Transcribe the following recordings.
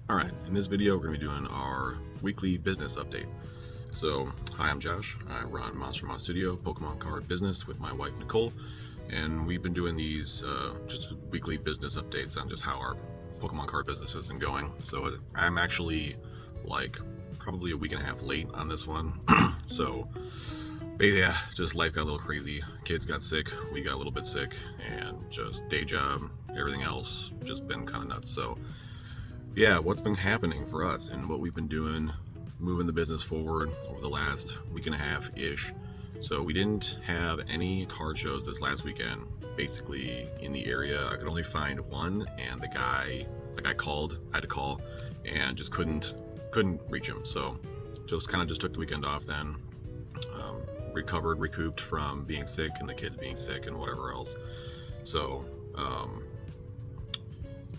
Alright, in this video we're going to be doing our weekly business update. So, hi, I'm Josh. I run Marshalltown Studio, Pokemon card business with my wife Nicole, and we've been doing these just weekly business updates on just how our Pokemon card business has been going. So I'm actually probably a week and a half late on this one. But yeah, just life got a little crazy. Kids got sick, we got a little bit sick, and just day job, everything else just been kind of nuts. So yeah, what's been happening for us and what we've been doing, moving the business forward over the last week and a half-ish. So we didn't have any card shows this last weekend, basically in the area. I could only find one, and the guy, I had to call, and just couldn't reach him. So just took the weekend off then, recouped from being sick and the kids being sick and whatever else. So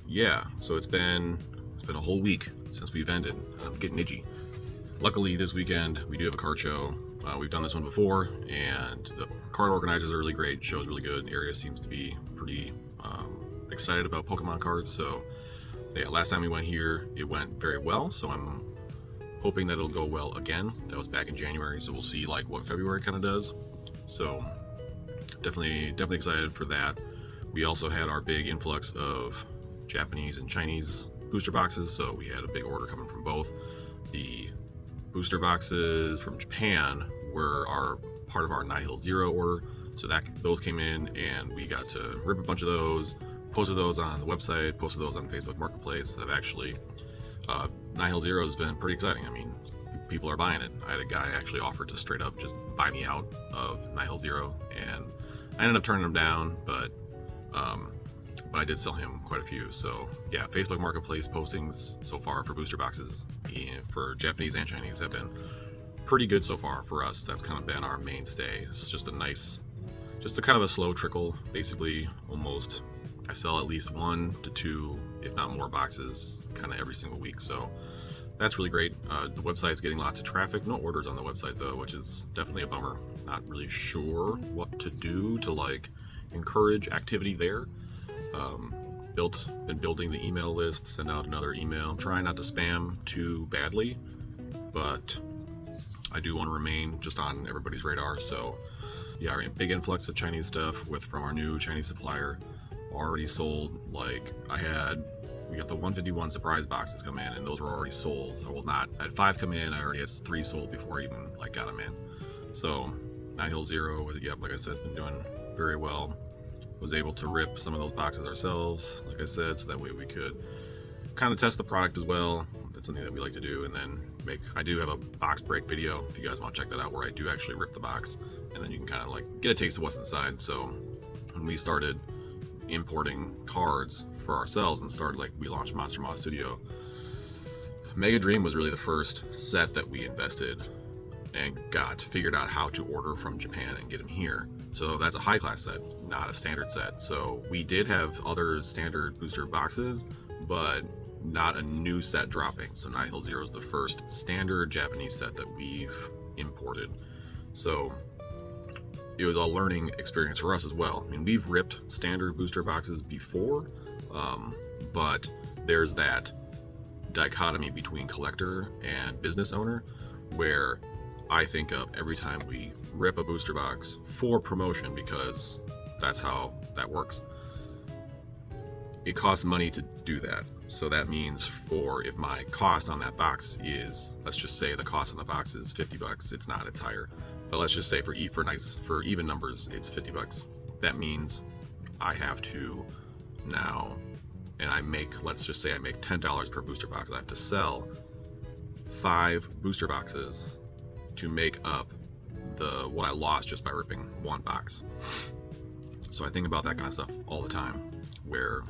yeah, so it's been a whole week since we've ended. I'm getting itchy. Luckily this weekend we do have a card show. We've done this one before, and the card organizers are really great. Show's really good. The area seems to be pretty excited about Pokemon cards. So yeah, last time we went here it went very well, so I'm hoping that it'll go well again. That was back in January, so we'll see what February kind of does. So definitely excited for that. We also had our big influx of Japanese and Chinese booster boxes, so we had a big order coming from both. The booster boxes from Japan were part of our Nihil Zero order, so those came in, and we got to rip a bunch of those, posted those on the website, posted those on Facebook Marketplace. I've actually Nihil Zero has been pretty exciting. I mean, people are buying it. I had a guy actually offer to straight up just buy me out of Nihil Zero, and I ended up turning him down, but I did sell him quite a few. So yeah, Facebook Marketplace postings so far for booster boxes for Japanese and Chinese have been pretty good so far for us. That's kind of been our mainstay. It's just a kind of a slow trickle. Basically, almost I sell at least 1 to 2, if not more, boxes kind of every single week. So that's really great. The website's getting lots of traffic. No orders on the website though, which is definitely a bummer. Not really sure what to do to encourage activity there. Been building the email list, send out another email. I'm trying not to spam too badly, but I do want to remain just on everybody's radar. So yeah, big influx of Chinese stuff from our new Chinese supplier. Already sold. We got the 151 surprise boxes come in, and those were already sold. Well, I had 5 come in. I already had 3 sold before I even got them in. So Nihil Zero, like I said, been doing very well. Was able to rip some of those boxes ourselves, like I said, so that way we could kind of test the product as well. That's something that we like to do. And then I do have a box break video if you guys want to check that out, where I do actually rip the box, and then you can kind of get a taste of what's inside. So when we started importing cards for ourselves and we launched Marshalltown Studio, Mega Dream was really the first set that we invested and figured out how to order from Japan and get them here. So that's a high class set, not a standard set. So we did have other standard booster boxes, but not a new set dropping. So Nihil Zero is the first standard Japanese set that we've imported. So it was a learning experience for us as well. I mean, we've ripped standard booster boxes before, but there's that dichotomy between collector and business owner, where I think of every time we rip a booster box for promotion, because that's how that works. It costs money to do that. So that means if my cost on that box is, let's just say the cost on the box is $50, it's not, it's higher. But let's just say for even numbers, it's $50. That means I have to now, and let's just say I make $10 per booster box. I have to sell 5 booster boxes to make up what I lost just by ripping 1 box. So I think about that kind of stuff all the time, where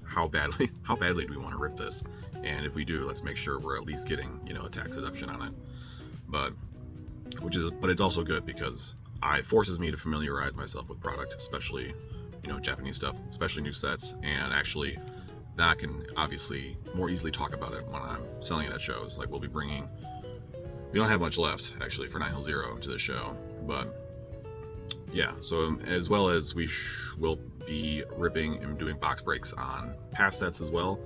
how badly do we want to rip this, and if we do, let's make sure we're at least getting a tax deduction on it. But it's also good because it forces me to familiarize myself with product, especially Japanese stuff, especially new sets, and actually then I can obviously more easily talk about it when I'm selling it at shows. We don't have much left actually for Nihil Zero to the show, but yeah, so as well as we will be ripping and doing box breaks on past sets as well.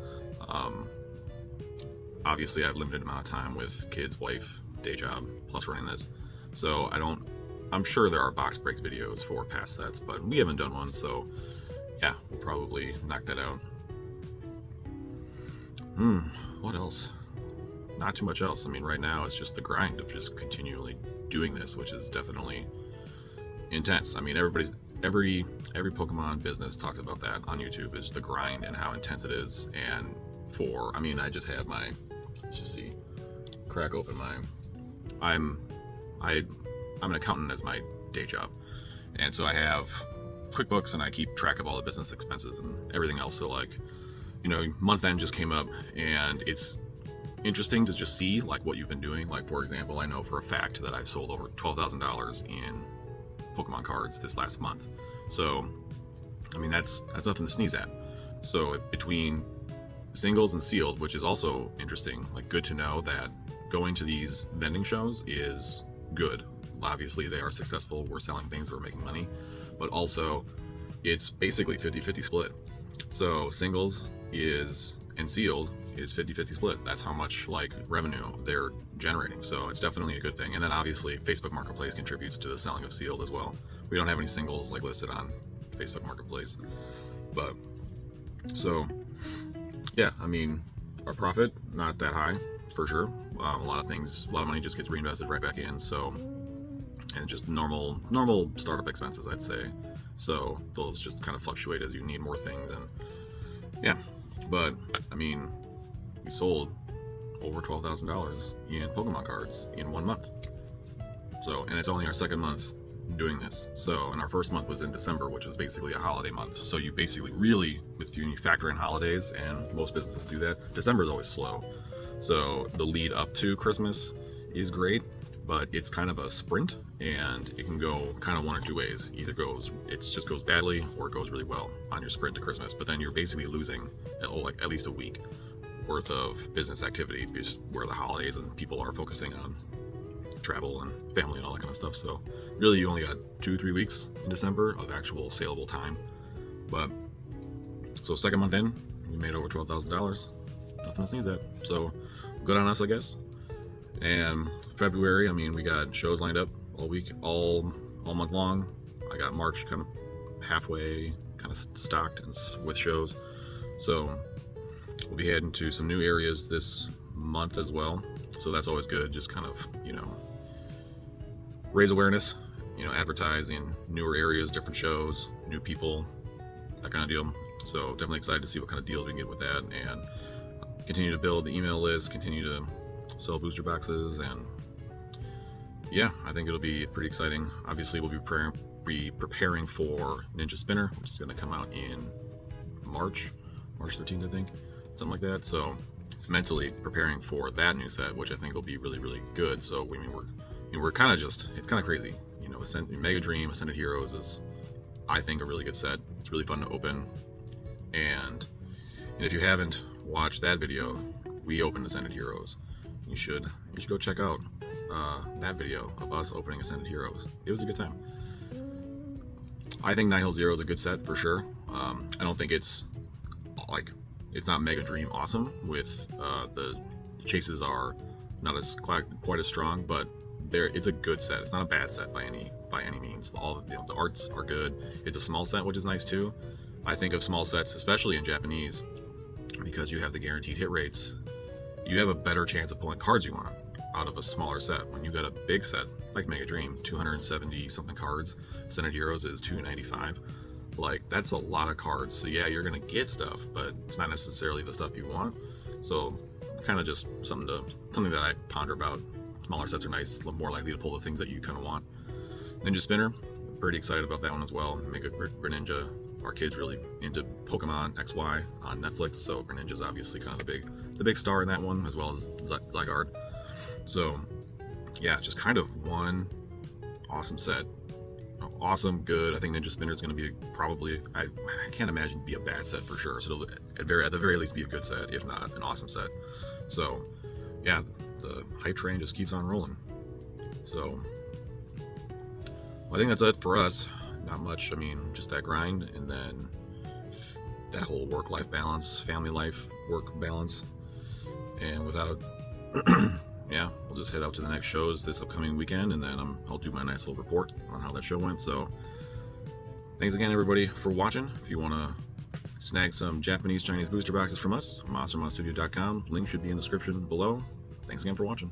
obviously I have limited amount of time with kids, wife, day job, plus running this. So I'm sure there are box breaks videos for past sets, but we haven't done one, so yeah, we'll probably knock that out. What else? Not too much else. I mean, right now it's just the grind of just continually doing this, which is definitely intense. I mean, every Pokemon business talks about that on YouTube, is the grind and how intense it is. And I mean, I just have my, let's just see, crack open my, I'm an accountant as my day job, and so I have QuickBooks and I keep track of all the business expenses and everything else. So like, you know, month end just came up, and it's interesting to just see like what you've been doing. Like, for example, I know for a fact that I've sold over $12,000 in Pokemon cards this last month. So I mean, that's nothing to sneeze at. So between singles and sealed, which is also interesting, like good to know that going to these vending shows is good. Obviously they are successful, we're selling things, we're making money, but also it's basically 50-50 split. So singles and sealed is 50-50 split. That's how much like revenue they're generating. So it's definitely a good thing. And then obviously Facebook Marketplace contributes to the selling of sealed as well. We don't have any singles like listed on Facebook Marketplace, but so yeah, I mean, our profit not that high for sure. A lot of money just gets reinvested right back in. So, and just normal startup expenses, I'd say. So those just kind of fluctuate as you need more things. And yeah, but I mean, we sold over $12,000 in Pokemon cards in 1 month. So, and it's only our second month doing this. So, and our first month was in December, which was basically a holiday month. So you basically really, when you factor in holidays, and most businesses do that, December is always slow. So the lead up to Christmas is great, but it's kind of a sprint, and it can go kind of one or two ways. Either it just goes badly, or it goes really well on your sprint to Christmas. But then you're basically losing at least a week worth of business activity, because where the holidays and people are focusing on travel and family and all that kind of stuff. So really you only got 2-3 weeks in December of actual saleable time. But so second month in, we made over $12,000. Nothing to sneeze at. So good on us, I guess. And February, I mean, we got shows lined up all week, all month long. I got March kind of halfway kind of stocked with shows. So we'll be heading to some new areas this month as well. So that's always good. Just kind of, raise awareness, advertise in newer areas, different shows, new people, that kind of deal. So definitely excited to see what kind of deals we can get with that, and continue to build the email list, continue to sell booster boxes, and yeah, I think it'll be pretty exciting. Obviously, we'll be preparing for Ninja Spinner, which is going to come out in March 13th, I think, something like that. So mentally preparing for that new set, which I think will be really, really good. So I mean, we're kind of it's kind of crazy. Mega Dream Ascended Heroes is, I think, a really good set. It's really fun to open, and if you haven't watched that video, we opened Ascended Heroes. You should go check out that video of us opening Ascended Heroes. It was a good time. I think Nihil Zero is a good set for sure. I don't think it's not Mega Dream awesome. With the chases are not as quite as strong, but it's a good set. It's not a bad set by any means. All the arts are good. It's a small set, which is nice too. I think of small sets, especially in Japanese, because you have the guaranteed hit rates. You have a better chance of pulling cards you want out of a smaller set. When you got a big set like Mega Dream, 270 something cards, Ascended Heroes is 295. That's a lot of cards. So yeah, you're gonna get stuff, but it's not necessarily the stuff you want. So kind of just something that I ponder about. Smaller sets are nice, more likely to pull the things that you kind of want. Ninja Spinner, pretty excited about that one as well. Mega Greninja. Our kids really into Pokemon XY on Netflix, so Greninja's obviously kind of the big star in that one, as well as Zygarde. So yeah, just kind of one awesome set. Awesome, good. I think Ninja Spinner is going to be probably, I can't imagine it'd be a bad set for sure. So it'll at the very least be a good set, if not an awesome set. So yeah, the hype train just keeps on rolling. So I think that's it for us. Not much. I mean, just that grind, and then that whole work-life balance, family life, work balance. And without yeah, we'll just head out to the next shows this upcoming weekend, and then I'll do my nice little report on how that show went. So thanks again, everybody, for watching. If you want to snag some Japanese Chinese booster boxes from us, monstermonstudio.com. Link should be in the description below. Thanks again for watching.